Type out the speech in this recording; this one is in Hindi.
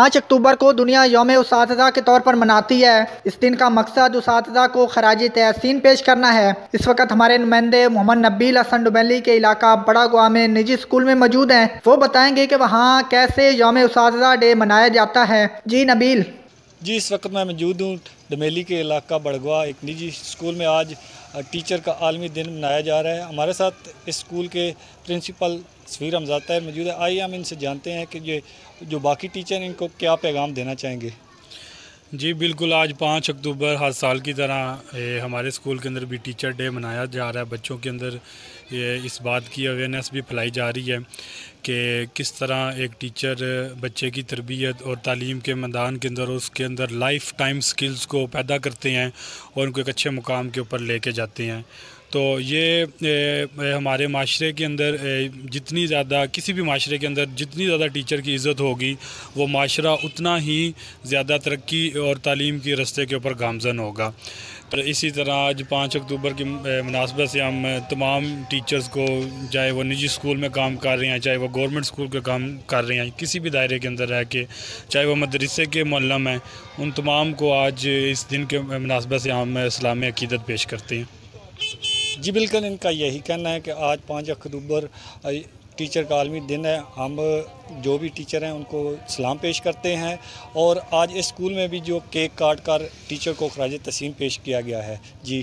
5 अक्टूबर को दुनिया यौम उसातिज़ा के तौर पर मनाती है। इस दिन का मकसद उसातिज़ा को खराज तहसीन पेश करना है। इस वक्त हमारे नुमाइंदे मोहम्मद नबील हसन डुबैली के इलाका बड़ा गुआ में निजी स्कूल में मौजूद हैं। वो बताएंगे कि वहाँ कैसे यौम उसातिज़ा डे मनाया जाता है। जी नबील। जी, इस वक्त मैं मौजूद हूँ डुमेली के इलाका बड़गवा एक निजी स्कूल में। आज टीचर का आलमी दिन मनाया जा रहा है। हमारे साथ इस स्कूल के प्रिंसिपल सफीर हमज़ाद ताहिर मौजूद है। आइए हम इनसे जानते हैं कि ये जो बाकी टीचर हैं इनको क्या पैगाम देना चाहेंगे। जी बिल्कुल, आज 5 अक्टूबर हर साल की तरह हमारे स्कूल के अंदर भी टीचर डे मनाया जा रहा है। बच्चों के अंदर ये इस बात की अवेयरनेस भी फैलाई जा रही है कि किस तरह एक टीचर बच्चे की तरबियत और तालीम के मैदान के अंदर उसके अंदर लाइफ टाइम स्किल्स को पैदा करते हैं और उनको एक अच्छे मुकाम के ऊपर लेके जाते हैं। तो ये हमारे माशरे के अंदर जितनी ज़्यादा किसी भी माशरे के अंदर जितनी ज़्यादा टीचर की इज़्ज़त होगी वो माशरा उतना ही ज़्यादा तरक्की और तालीम के रस्ते के ऊपर गामज़न होगा। पर इसी तरह आज 5 अक्टूबर की मुनासबत से हम तमाम टीचर्स को, चाहे वो निजी स्कूल में काम कर रहे हैं, चाहे वो गवर्नमेंट स्कूल के काम कर रहे हैं, किसी भी दायरे के अंदर रह के, चाहे वो मदरसे के मुअल्लिम हैं, उन तमाम को आज इस दिन के मुनासबत से हम इस्लामी अक़ीदत पेश करते हैं। जी बिल्कुल, इनका यही कहना है कि आज 5 अक्टूबर टीचर का आलमी दिन है। हम जो भी टीचर हैं उनको सलाम पेश करते हैं और आज इस स्कूल में भी जो केक काट कर टीचर को खराज तहसीन पेश किया गया है। जी।